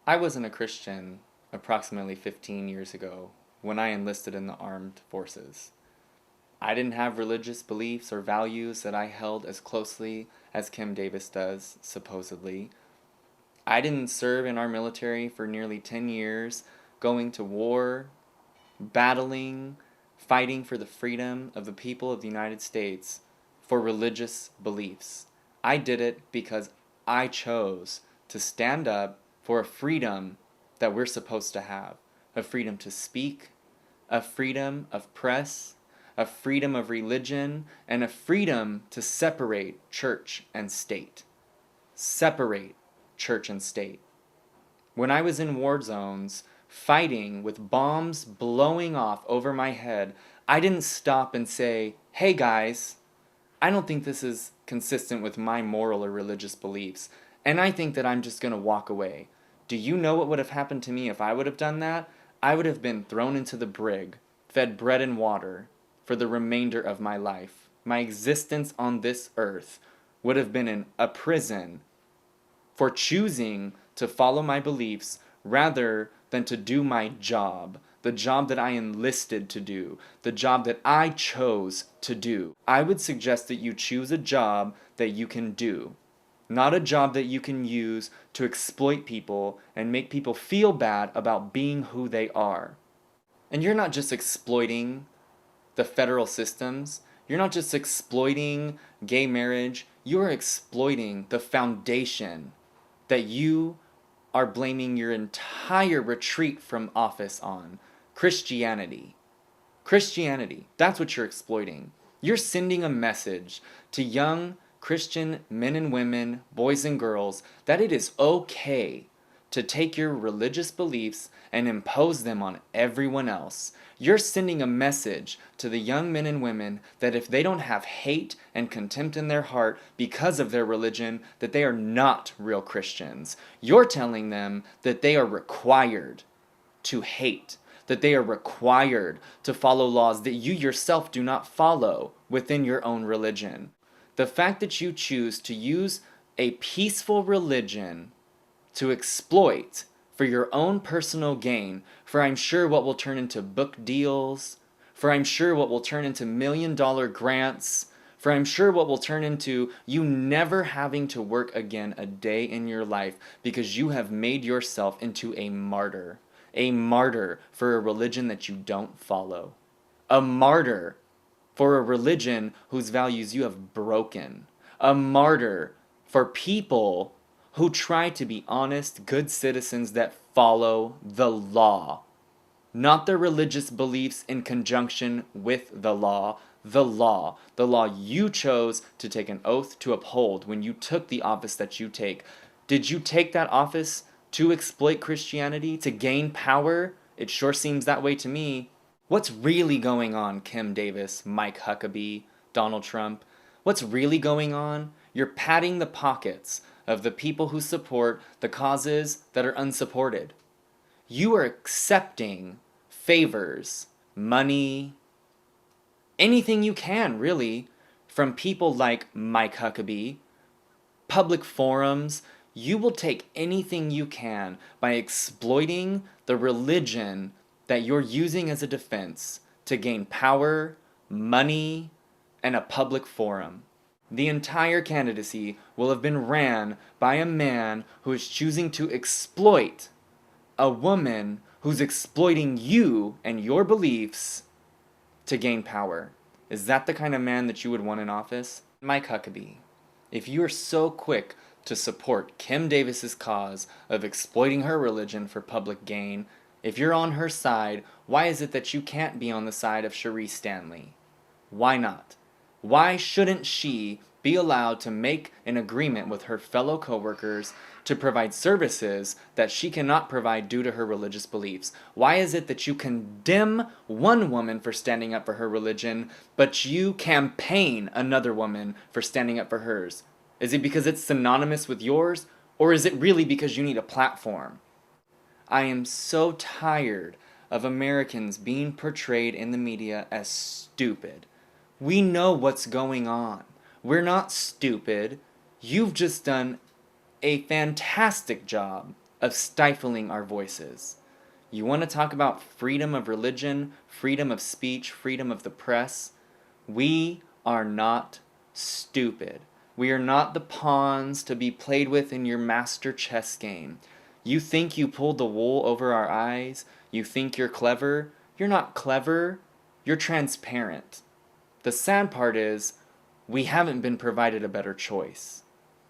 I wasn't a Christian approximately 15 years ago when I enlisted in the armed forces. I didn't have religious beliefs or values that I held as closely as Kim Davis does, supposedly. I didn't serve in our military for nearly 10 years, going to war, battling, fighting for the freedom of the people of the United States for religious beliefs. I did it because I chose to stand up for a freedom that we're supposed to have. A freedom to speak, a freedom of press, a freedom of religion, and a freedom to separate church and state. Separate church and state. When I was in war zones, fighting with bombs blowing off over my head, I didn't stop and say, "Hey guys, I don't think this is consistent with my moral or religious beliefs, and I think that I'm just going to walk away." Do you know what would have happened to me if I would have done that? I would have been thrown into the brig, fed bread and water for the remainder of my life. My existence on this earth would have been in a prison for choosing to follow my beliefs rather than to do my job, the job that I enlisted to do, the job that I chose to do. I would suggest that you choose a job that you can do, not a job that you can use to exploit people and make people feel bad about being who they are. And you're not just exploiting the federal systems, you're not just exploiting gay marriage, you're exploiting the foundation that you are blaming your entire retreat from office on. Christianity. Christianity. That's what you're exploiting. You're sending a message to young Christian men and women, boys and girls, that it is okay to take your religious beliefs and impose them on everyone else. You're sending a message to the young men and women that if they don't have hate and contempt in their heart because of their religion, that they are not real Christians. You're telling them that they are required to hate, that they are required to follow laws that you yourself do not follow within your own religion. The fact that you choose to use a peaceful religion to exploit for your own personal gain, for I'm sure what will turn into book deals, for I'm sure what will turn into $1,000,000 grants, for I'm sure what will turn into you never having to work again a day in your life because you have made yourself into a martyr for a religion that you don't follow, a martyr for a religion whose values you have broken, a martyr for people who try to be honest, good citizens that follow the law. Not their religious beliefs in conjunction with the law. The law you chose to take an oath to uphold when you took the office that you take. Did you take that office to exploit Christianity, to gain power? It sure seems that way to me. What's really going on, Kim Davis, Mike Huckabee, Donald Trump? What's really going on? You're padding the pockets of the people who support the causes that are unsupported. You are accepting favors, money, anything you can, really, from people like Mike Huckabee, public forums. You will take anything you can by exploiting the religion that you're using as a defense to gain power, money, and a public forum. The entire candidacy will have been ran by a man who is choosing to exploit a woman who's exploiting you and your beliefs to gain power. Is that the kind of man that you would want in office? Mike Huckabee, if you are so quick to support Kim Davis's cause of exploiting her religion for public gain, if you're on her side, why is it that you can't be on the side of Sharice Stanley? Why not? Why shouldn't she be allowed to make an agreement with her fellow coworkers to provide services that she cannot provide due to her religious beliefs? Why is it that you condemn one woman for standing up for her religion, but you campaign another woman for standing up for hers? Is it because it's synonymous with yours, or is it really because you need a platform? I am so tired of Americans being portrayed in the media as stupid. We know what's going on. We're not stupid. You've just done a fantastic job of stifling our voices. You want to talk about freedom of religion, freedom of speech, freedom of the press? We are not stupid. We are not the pawns to be played with in your master chess game. You think you pulled the wool over our eyes? You think you're clever? You're not clever. You're transparent. The sad part is, we haven't been provided a better choice.